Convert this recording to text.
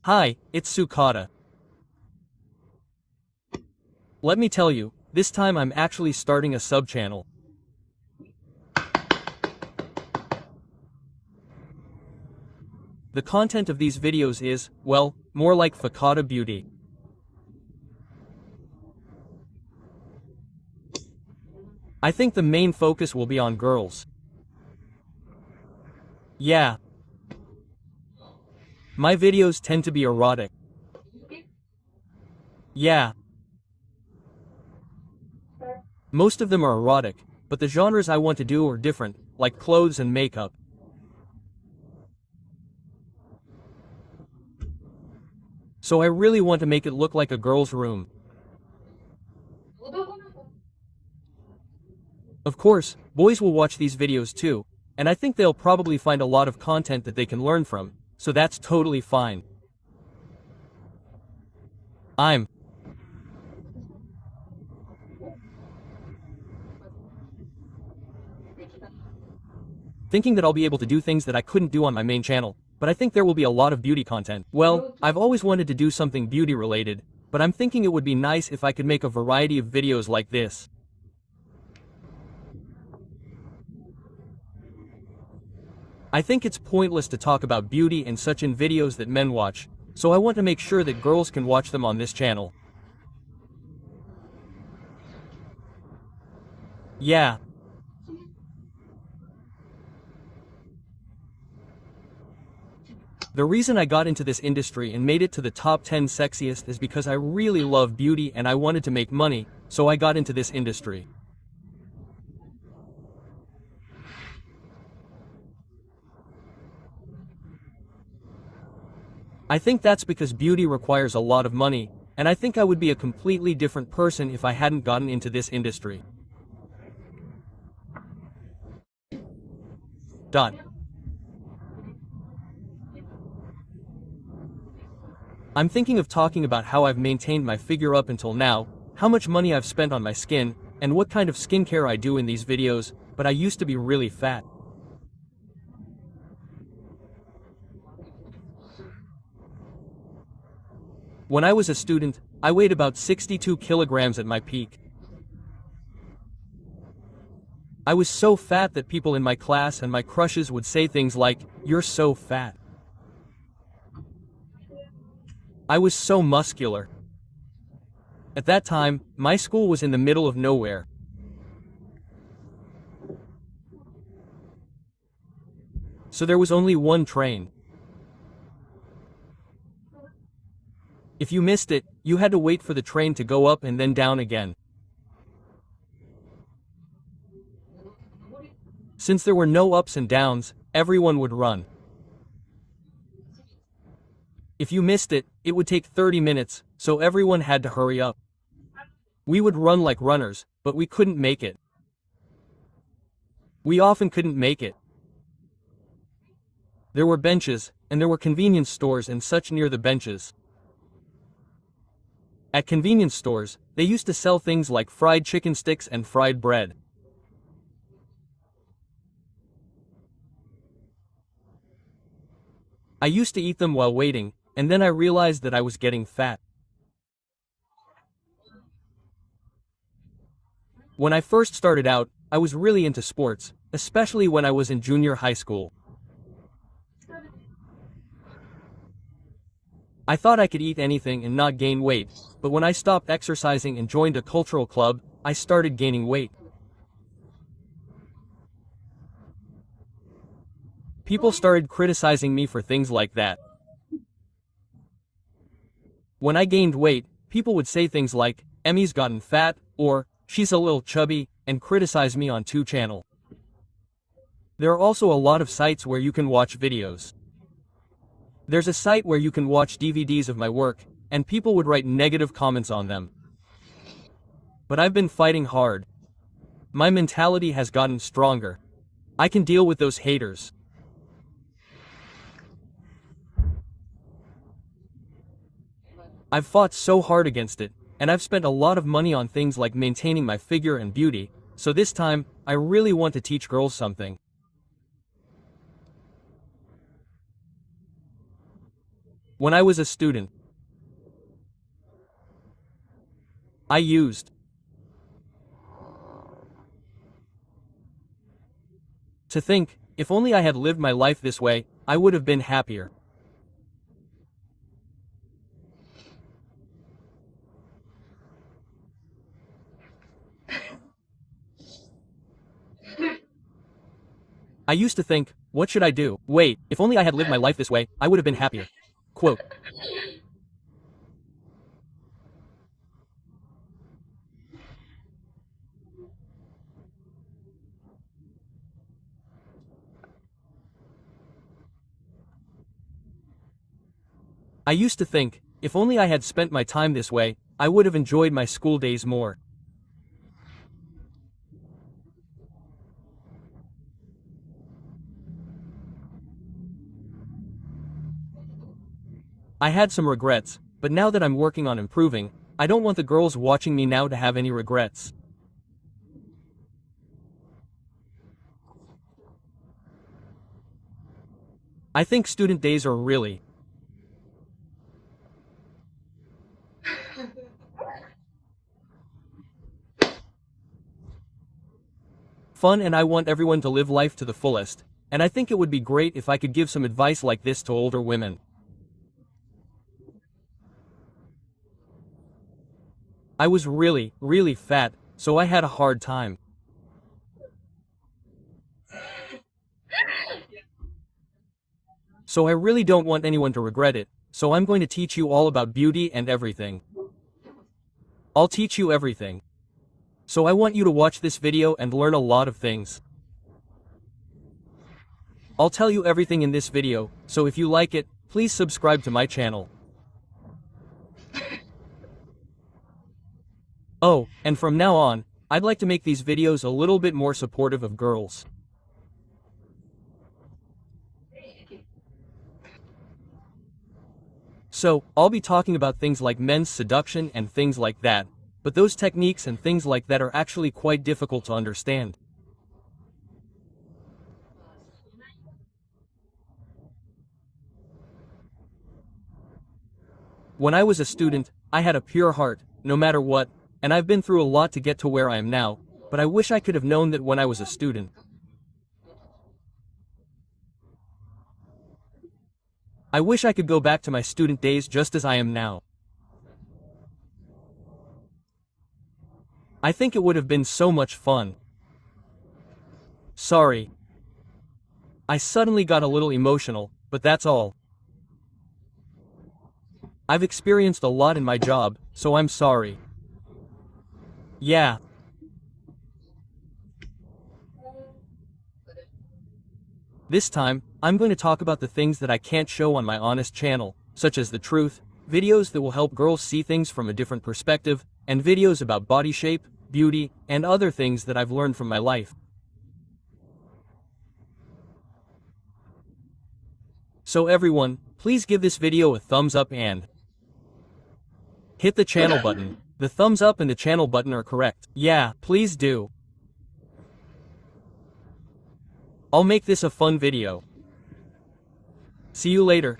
Hi, it's SUKATA. Let me tell you, this time I'm actually starting a sub-channel. The content of these videos is, well, more like Fakata beauty. I think the main focus will be on girls. Yeah. My videos tend to be erotic. Yeah. Most of them are erotic, but the genres I want to do are different, like clothes and makeup. So I really want to make it look like a girl's room. Of course, boys will watch these videos too, and I think they'll probably find a lot of content that they can learn from, so that's totally fine. I'm thinking that I'll be able to do things that I couldn't do on my main channel, but I think there will be a lot of beauty content. Well, I've always wanted to do something beauty related, but I'm thinking it would be nice if I could make a variety of videos like this. I think it's pointless to talk about beauty and such in videos that men watch, so I want to make sure that girls can watch them on this channel. Yeah. The reason I got into this industry and made it to the top 10 sexiest is because I really love beauty and I wanted to make money, so I got into this industry. I think that's because beauty requires a lot of money, and I think I would be a completely different person if I hadn't gotten into this industry. I'm thinking of talking about how I've maintained my figure up until now, how much money I've spent on my skin, and what kind of skincare I do in these videos, but I used to be really fat. When I was a student, I weighed about 62 kilograms at my peak. I was so fat that people in my class and my crushes would say things like, "You're so fat." I was so muscular. At that time, my school was in the middle of nowhere. So there was only one train. If you missed it, you had to wait for the train to go up and then down again. Since there were no ups and downs, everyone would run. If you missed it, it would take 30 minutes, so everyone had to hurry up. We would run like runners, but we couldn't make it. We often couldn't make it. There were benches, and there were convenience stores and such near the benches. At convenience stores, they used to sell things like fried chicken sticks and fried bread. I used to eat them while waiting, and then I realized that I was getting fat. When I first started out, I was really into sports, especially when I was in junior high school. I thought I could eat anything and not gain weight, but when I stopped exercising and joined a cultural club, I started gaining weight. People started criticizing me for things like that. When I gained weight, people would say things like, "Emmy's gotten fat," or "she's a little chubby," and criticize me on 2channel. There are also a lot of sites where you can watch videos. There's a site where you can watch DVDs of my work, and people would write negative comments on them. But I've been fighting hard. My mentality has gotten stronger. I can deal with those haters. I've fought so hard against it, and I've spent a lot of money on things like maintaining my figure and beauty, so this time, I really want to teach girls something. When I was a student, I used to think, if only I had lived my life this way, I would have been happier. I used to think, what should I do? Wait, if only I had lived my life this way, I would have been happier. Quote. I used to think, if only I had spent my time this way, I would have enjoyed my school days more. I had some regrets, but now that I'm working on improving, I don't want the girls watching me now to have any regrets. I think student days are really fun, and I want everyone to live life to the fullest, and I think it would be great if I could give some advice like this to older women. I was really, really fat, so I had a hard time. So I really don't want anyone to regret it, so I'm going to teach you all about beauty and everything. I'll teach you everything. So I want you to watch this video and learn a lot of things. I'll tell you everything in this video, so if you like it, please subscribe to my channel. Oh, and from now on, I'd like to make these videos a little bit more supportive of girls. So, I'll be talking about things like men's seduction and things like that, but those techniques and things like that are actually quite difficult to understand. When I was a student, I had a pure heart, no matter what, and I've been through a lot to get to where I am now, but I wish I could have known that when I was a student. I wish I could go back to my student days just as I am now. I think it would have been so much fun. Sorry. I suddenly got a little emotional, but that's all. I've experienced a lot in my job, so I'm sorry. Yeah. This time, I'm going to talk about the things that I can't show on my honest channel, such as the truth, videos that will help girls see things from a different perspective, and videos about body shape, beauty, and other things that I've learned from my life. So everyone, please give this video a thumbs up and hit the channel button. The thumbs up and the channel button are correct. Yeah, please do. I'll make this a fun video. See you later.